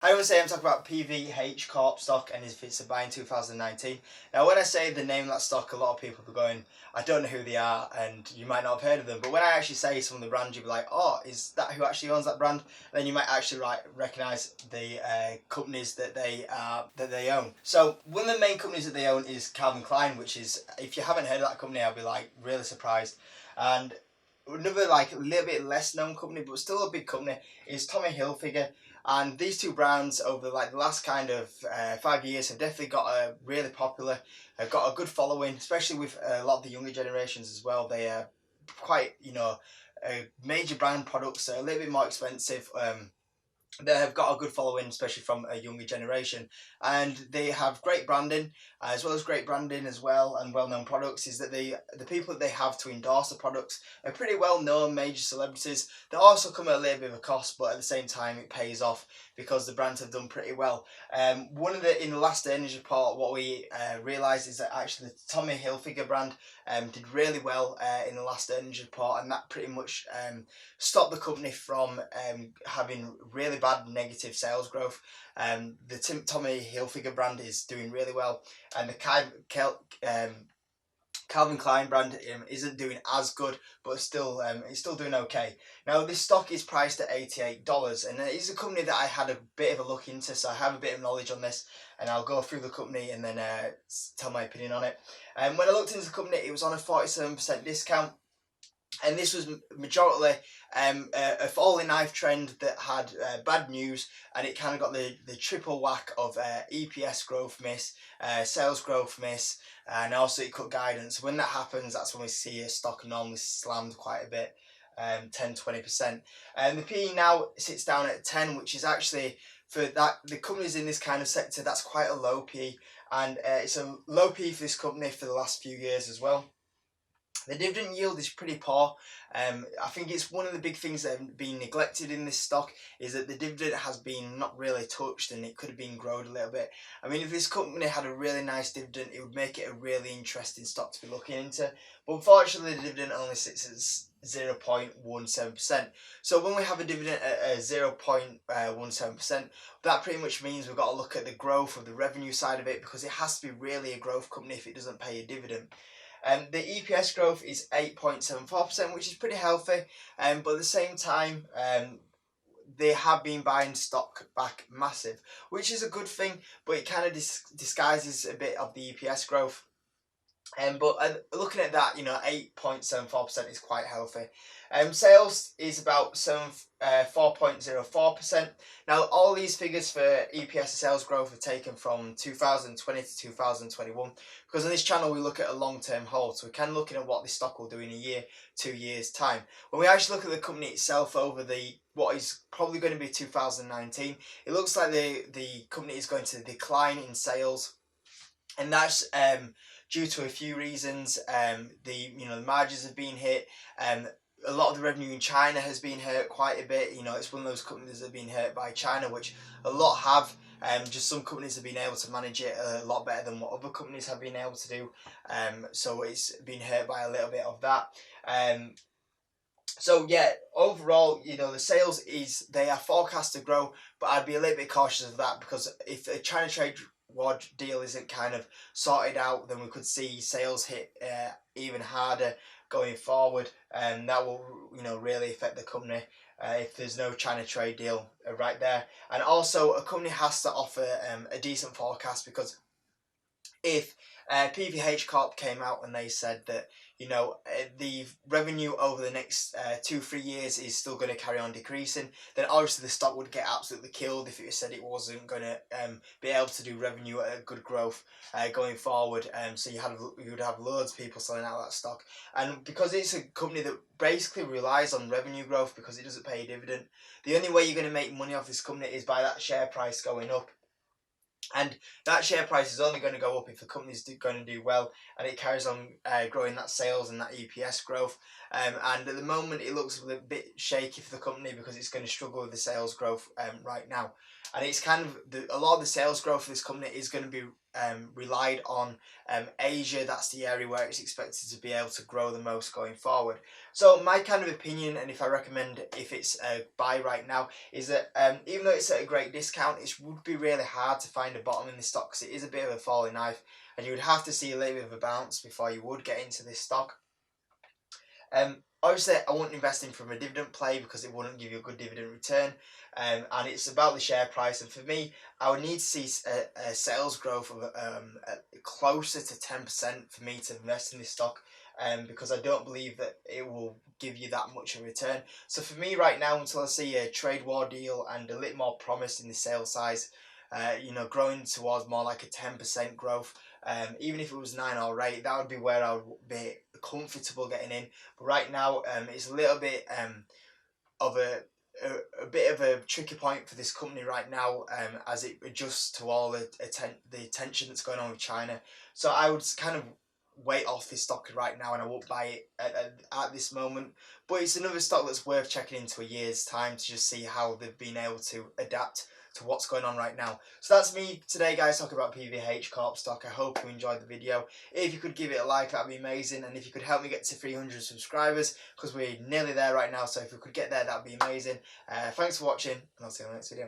I want to say I'm talking about PVH Corp stock and if it's a buy in 2019. Now, when I say the name of that stock, a lot of people are going, I don't know who they are, and you might not have heard of them. But when I actually say some of the brands, you'll be like, oh, is that who actually owns that brand? And then you might actually recognize the companies that they own. So one of the main companies that they own is Calvin Klein, which is, if you haven't heard of that company, I'll be like really surprised. And another like a little bit less known company, but still a big company, is Tommy Hilfiger. And these two brands over like the last kind of 5 years have definitely got a really popular, have got a good following, especially with a lot of the younger generations as well. They are quite, major brand products are a little bit more expensive. They have got a good following, especially from a younger generation, and they have great branding, as well as great branding as well, and well-known products. Is that the people that they have to endorse the products are pretty well-known major celebrities. They also come at a little bit of a cost, but at the same time it pays off because the brands have done pretty well. One of the in the last earnings report, what we realised is that actually the Tommy Hilfiger brand did really well in the last earnings report, and that pretty much stopped the company from having really bad negative sales growth. The Tommy Hilfiger brand is doing really well, and the Calvin Klein brand isn't doing as good, but still it's still doing okay. Now this stock is priced at $88, and it is a company that I had a bit of a look into, so I have a bit of knowledge on this, and I'll go through the company and then tell my opinion on it. When I looked into the company, it was on a 47% discount. And this was majority a falling knife trend that had bad news, and it kind of got the triple whack of EPS growth miss, sales growth miss, and also it cut guidance. When that happens, that's when we see a stock normally slammed quite a bit, 10-20%. And the PE now sits down at 10, which is actually, for that the companies in this kind of sector, that's quite a low PE, and it's a low PE for this company for the last few years as well. The dividend yield is pretty poor. I think it's one of the big things that have been neglected in this stock is that the dividend has been not really touched, and it could have been grown a little bit. I mean, if this company had a really nice dividend, it would make it a really interesting stock to be looking into. But unfortunately, the dividend only sits at 0.17%. So when we have a dividend at 0.17%, that pretty much means we've got to look at the growth of the revenue side of it, because it has to be really a growth company if it doesn't pay a dividend. The EPS growth is 8.74%, which is pretty healthy, but at the same time, they have been buying stock back massive, which is a good thing, but it kind of disguises a bit of the EPS growth. But looking at that, 8.74% is quite healthy. Sales is about 4.04%. Now, all these figures for EPS and sales growth are taken from 2020 to 2021, because on this channel we look at a long-term hold, so we're kind of looking at what this stock will do in a year, 2 years time. When we actually look at the company itself over what is probably going to be 2019, it looks like the company is going to decline in sales, and that's due to a few reasons. The margins have been hit. A lot of the revenue in China has been hurt quite a bit. It's one of those companies that have been hurt by China, which a lot have. Just some companies have been able to manage it a lot better than what other companies have been able to do. So it's been hurt by a little bit of that. So yeah, overall, the sales they are forecast to grow, but I'd be a little bit cautious of that, because if a China trade war deal isn't kind of sorted out, then we could see sales hit even harder going forward, and that will really affect the company if there's no China trade deal right there. And also, a company has to offer a decent forecast, because if PVH Corp came out and they said that the revenue over the next 2-3 years is still going to carry on decreasing, then obviously the stock would get absolutely killed if it said it wasn't going to be able to do revenue at a good growth going forward. So you would have loads of people selling out that stock, and because it's a company that basically relies on revenue growth because it doesn't pay a dividend, the only way you're going to make money off this company is by that share price going up. And that share price is only going to go up if the company's going to do well, and it carries on growing that sales and that EPS growth. And at the moment, it looks a bit shaky for the company because it's going to struggle with the sales growth right now. and it's kind of a lot of the sales growth for this company is going to be relied on Asia. That's the area where it's expected to be able to grow the most going forward. So my kind of opinion, and if I recommend if it's a buy right now, is that even though it's at a great discount, it would be really hard to find a bottom in this stock because it is a bit of a falling knife, and you would have to see a little bit of a bounce before you would get into this stock. Obviously, I wouldn't invest in from a dividend play because it wouldn't give you a good dividend return. And it's about the share price. And for me, I would need to see a sales growth of closer to 10% for me to invest in this stock. Because I don't believe that it will give you that much of a return. So for me right now, until I see a trade war deal and a little more promise in the sales size, growing towards more like a 10% growth, even if it was 9 or 8, that would be where I would be comfortable getting in. But right now, it's a little bit of a bit of a tricky point for this company right now, as it adjusts to all the attention that's going on with China. So I would kind of wait off this stock right now, and I won't buy it at this moment. But it's another stock that's worth checking into a year's time to just see how they've been able to adapt to what's going on right now. So that's me today, guys, talking about PVH Corp stock. I hope you enjoyed the video. If you could give it a like, that'd be amazing. And if you could help me get to 300 subscribers, because we're nearly there right now. So if we could get there, that'd be amazing. Thanks for watching, and I'll see you in the next video.